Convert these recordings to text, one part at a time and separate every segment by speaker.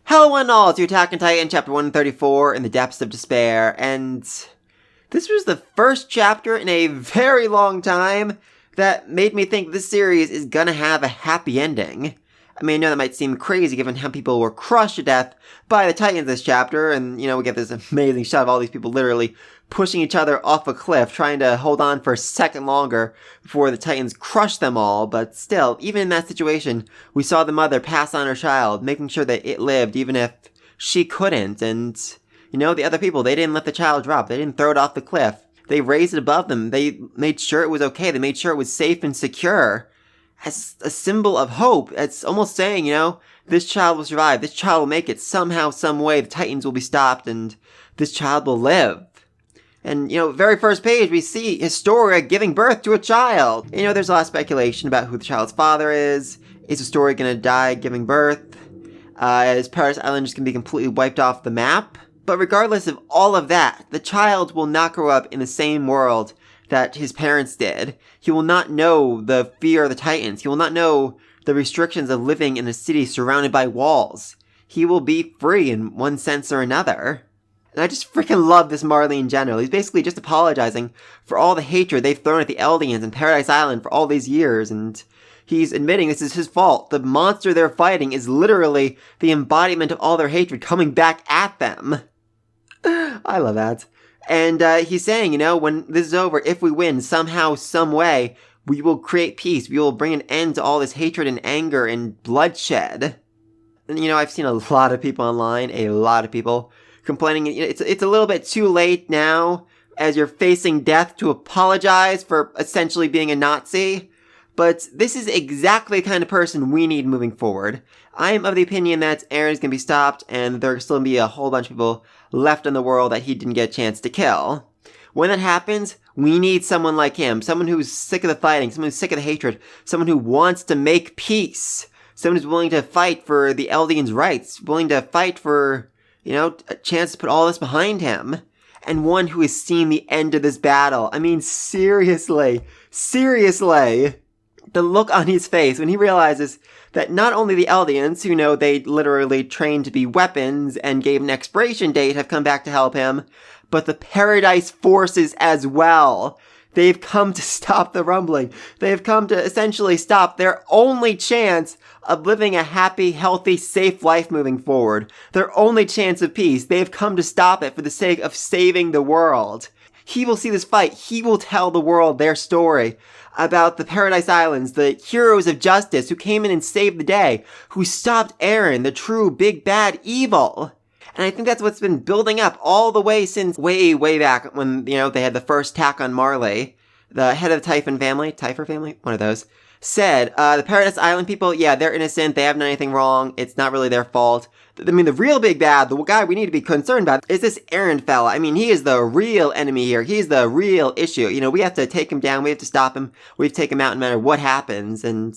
Speaker 1: Hello one and all, it's your Attack on Titan, chapter 134, In the Depths of Despair, and this was the first chapter in a very long time that made me think this series is gonna have a happy ending. I mean, I know that might seem crazy given how people were crushed to death by the Titans this chapter, and, you know, we get this amazing shot of all these people literally pushing each other off a cliff, trying to hold on for a second longer before the Titans crush them all, but still, even in that situation, we saw the mother pass on her child, making sure that it lived even if she couldn't, and, you know, the other people, they didn't let the child drop, they didn't throw it off the cliff, they raised it above them, they made sure it was okay, they made sure it was safe and secure, as a symbol of hope. It's almost saying, you know, this child will survive, this child will make it somehow, some way, the Titans will be stopped, and this child will live. And, you know, very first page, we see Historia giving birth to a child. You know, there's a lot of speculation about who the child's father is. Is Historia gonna die giving birth? Is Paradise Island just gonna be completely wiped off the map? But regardless of all of that, the child will not grow up in the same world that his parents did. He will not know the fear of the Titans. He will not know the restrictions of living in a city surrounded by walls. He will be free in one sense or another. And I just freaking love this Marley in general. He's basically just apologizing for all the hatred they've thrown at the Eldians and Paradise Island for all these years, and he's admitting this is his fault. The monster they're fighting is literally the embodiment of all their hatred coming back at them. I love that. And he's saying, you know, when this is over, if we win somehow, some way, we will create peace. We will bring an end to all this hatred and anger and bloodshed. And, you know, I've seen a lot of people online, a lot of people complaining, you know, it's a little bit too late now, as you're facing death, to apologize for essentially being a Nazi. But this is exactly the kind of person we need moving forward. I am of the opinion that Eren is going to be stopped, and there's still going to be a whole bunch of people left in the world that he didn't get a chance to kill. When that happens, we need someone like him. Someone who's sick of the fighting, someone who's sick of the hatred, someone who wants to make peace. Someone who's willing to fight for the Eldians' rights, willing to fight for, you know, a chance to put all this behind him. And one who has seen the end of this battle. I mean, seriously. The look on his face when he realizes that not only the Eldians, who know they literally trained to be weapons and gave an expiration date, have come back to help him, but the Paradise forces as well. They've come to stop the rumbling. They've come to essentially stop their only chance of living a happy, healthy, safe life moving forward. Their only chance of peace. They've come to stop it for the sake of saving the world. He will see this fight. He will tell the world their story about the Paradise Islands, the heroes of justice who came in and saved the day, who stopped Eren, the true big bad evil. And I think that's what's been building up all the way since way back when, you know, they had the first attack on Marley. The head of the Typher family, one of those, said, the Paradise Island people, yeah, they're innocent, they haven't done anything wrong, it's not really their fault. I mean, the real big bad, the guy we need to be concerned about, is this Eren fella. I mean, he is the real enemy here, he's the real issue. You know, we have to take him down, we have to stop him, we have to take him out no matter what happens, and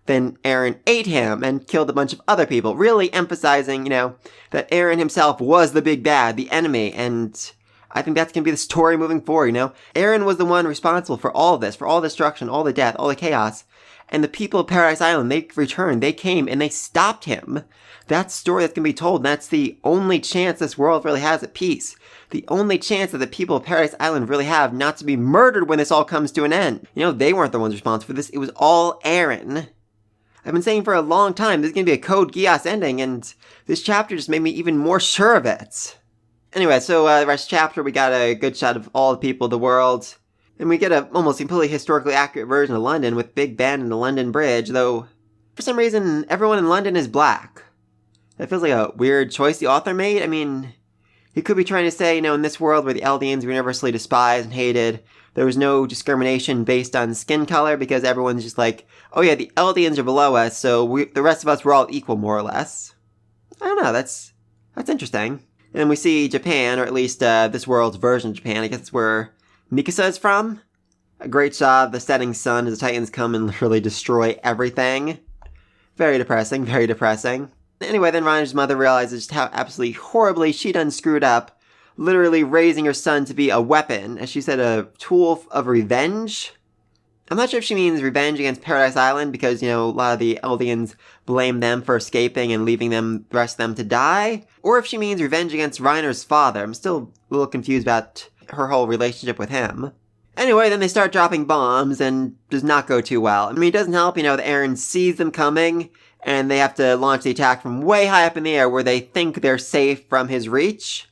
Speaker 1: then Eren ate him and killed a bunch of other people, really emphasizing, you know, that Eren himself was the big bad, the enemy, and I think that's going to be the story moving forward, you know? Eren was the one responsible for all of this, for all the destruction, all the death, all the chaos, and the people of Paradise Island, they returned, they came, and they stopped him. That's the story that's going to be told, and that's the only chance this world really has at peace. The only chance that the people of Paradise Island really have not to be murdered when this all comes to an end. You know, they weren't the ones responsible for this, it was all Eren. I've been saying for a long time, this is going to be a Code Geass ending, and this chapter just made me even more sure of it. Anyway, so the rest of the chapter, we got a good shot of all the people of the world, and we get a almost completely historically accurate version of London with Big Ben and the London Bridge, though for some reason everyone in London is black. That feels like a weird choice the author made. I mean, he could be trying to say, you know, in this world where the Eldians were universally despised and hated, there was no discrimination based on skin color because everyone's just like, oh yeah, the Eldians are below us, so the rest of us were all equal, more or less. I don't know, that's interesting. And we see Japan, or at least this world's version of Japan. I guess it's where Mikasa is from. A great shot of the setting sun as the Titans come and literally destroy everything. Very depressing, very depressing. Anyway, then Reiner's mother realizes just how absolutely horribly she done screwed up, literally raising her son to be a weapon, as she said, a tool of revenge. I'm not sure if she means revenge against Paradise Island because, a lot of the Eldians blame them for escaping and leaving the rest of them to die, or if she means revenge against Reiner's father. I'm still a little confused about her whole relationship with him. Anyway, then they start dropping bombs, and does not go too well. I mean, it doesn't help, that Eren sees them coming, and they have to launch the attack from way high up in the air where they think they're safe from his reach.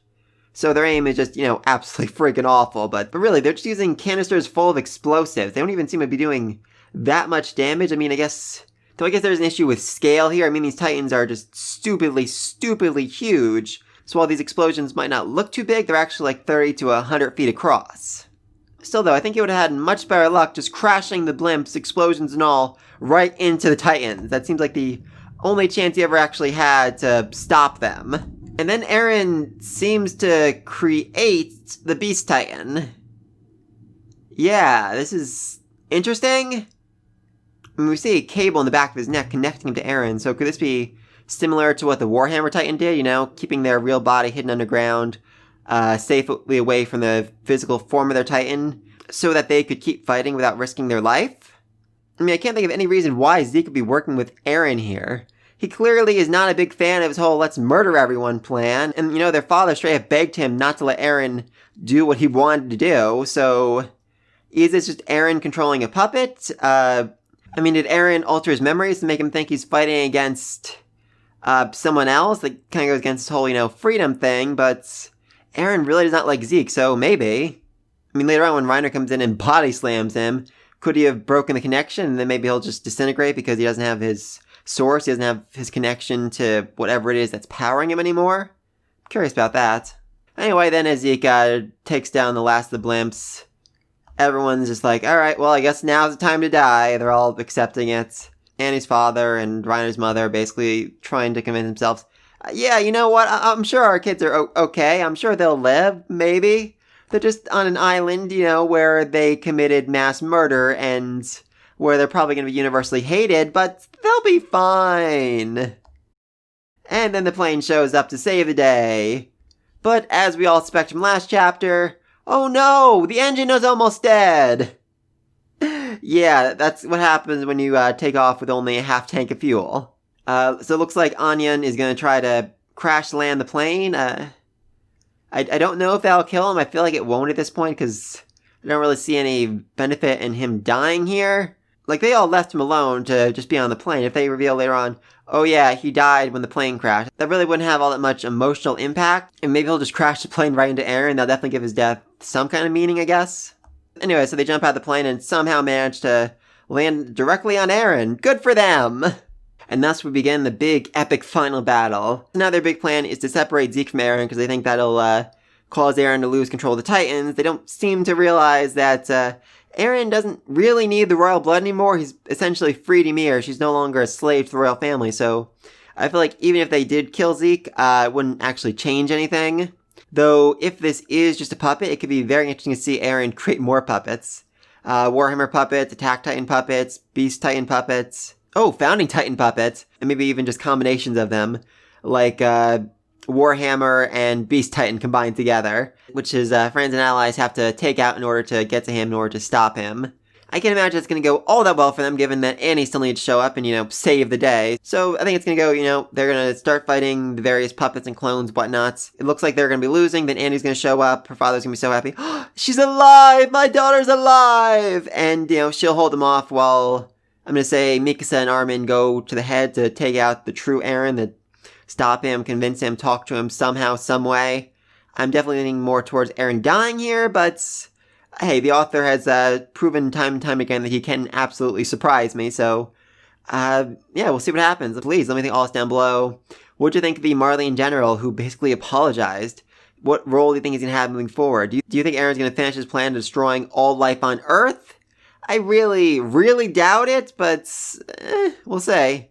Speaker 1: So their aim is just, absolutely freaking awful, but really, they're just using canisters full of explosives. They don't even seem to be doing that much damage. I mean, I guess there's an issue with scale here. I mean, these Titans are just stupidly huge, so while these explosions might not look too big, they're actually like 30 to 100 feet across. Still though, I think he would have had much better luck just crashing the blimps, explosions and all, right into the Titans. That seems like the only chance he ever actually had to stop them. And then Eren seems to create the Beast Titan. Yeah, this is interesting. I mean, we see a cable in the back of his neck connecting him to Eren, so could this be similar to what the Warhammer Titan did, keeping their real body hidden underground, safely away from the physical form of their Titan, so that they could keep fighting without risking their life? I mean, I can't think of any reason why Zeke would be working with Eren here. He clearly is not a big fan of his whole let's murder everyone plan, and their father straight up begged him not to let Eren do what he wanted to do, so is this just Eren controlling a puppet? I mean, did Eren alter his memories to make him think he's fighting against someone else? That kind of goes against this whole, freedom thing, but Eren really does not like Zeke, so maybe. I mean, later on when Reiner comes in and body slams him, could he have broken the connection and then maybe he'll just disintegrate because he doesn't have his source, he doesn't have his connection to whatever it is that's powering him anymore? I'm curious about that. Anyway, then as Zeke takes down the last of the blimps, everyone's just like, alright, well, I guess now's the time to die. They're all accepting it. Annie's father and Reiner's mother basically trying to convince themselves, yeah, you know what, I'm sure our kids are okay. I'm sure they'll live, maybe. They're just on an island, where they committed mass murder and where they're probably going to be universally hated, but they'll be fine. And then the plane shows up to save the day. But as we all expect from last chapter, oh no, the engine is almost dead. Yeah, that's what happens when you take off with only a half tank of fuel. So it looks like Onion is going to try to crash land the plane. I don't know if that'll kill him. I feel like it won't at this point because I don't really see any benefit in him dying here. Like, they all left him alone to just be on the plane. If they reveal later on, oh yeah, he died when the plane crashed, that really wouldn't have all that much emotional impact. And maybe he'll just crash the plane right into Eren. That'll definitely give his death some kind of meaning, I guess. Anyway, so they jump out of the plane and somehow manage to land directly on Eren. Good for them! And thus we begin the big, epic final battle. Now their big plan is to separate Zeke from Eren because they think that'll cause Eren to lose control of the Titans. They don't seem to realize that Eren doesn't really need the royal blood anymore. He's essentially freed Ymir. She's no longer a slave to the royal family, so I feel like even if they did kill Zeke, it wouldn't actually change anything. Though, if this is just a puppet, it could be very interesting to see Eren create more puppets. Warhammer puppets, Attack Titan puppets, Beast Titan puppets, Founding Titan puppets, and maybe even just combinations of them, like Warhammer and Beast Titan combined together, which his friends and allies have to take out in order to get to him, in order to stop him. I can't imagine it's going to go all that well for them, given that Annie still needs to show up and, save the day. So I think it's going to go, they're going to start fighting the various puppets and clones, whatnots. It looks like they're going to be losing, then Annie's going to show up, her father's going to be so happy. She's alive! My daughter's alive! And, she'll hold them off while, I'm going to say, Mikasa and Armin go to the head to take out the true Eren, to stop him, convince him, talk to him somehow, some way. I'm definitely leaning more towards Eren dying here, but hey, the author has proven time and time again that he can absolutely surprise me, so yeah, we'll see what happens. Please, let me think all this down below. What do you think of the Marleyan general who basically apologized? What role do you think he's going to have moving forward? Do you think Eren's going to finish his plan of destroying all life on Earth? I really, really doubt it, but we'll see.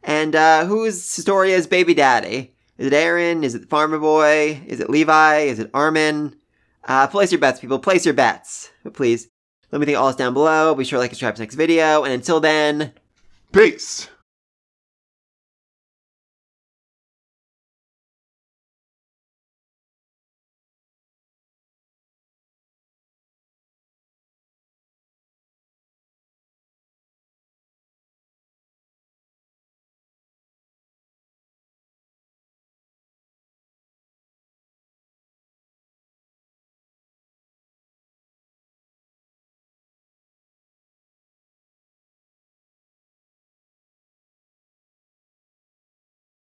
Speaker 1: And who's Historia's baby daddy? Is it Eren? Is it Farmer Boy? Is it Levi? Is it Armin? Place your bets, people. Place your bets. But please, let me think all this down below. Be sure to like and subscribe to the next video. And until then,
Speaker 2: peace!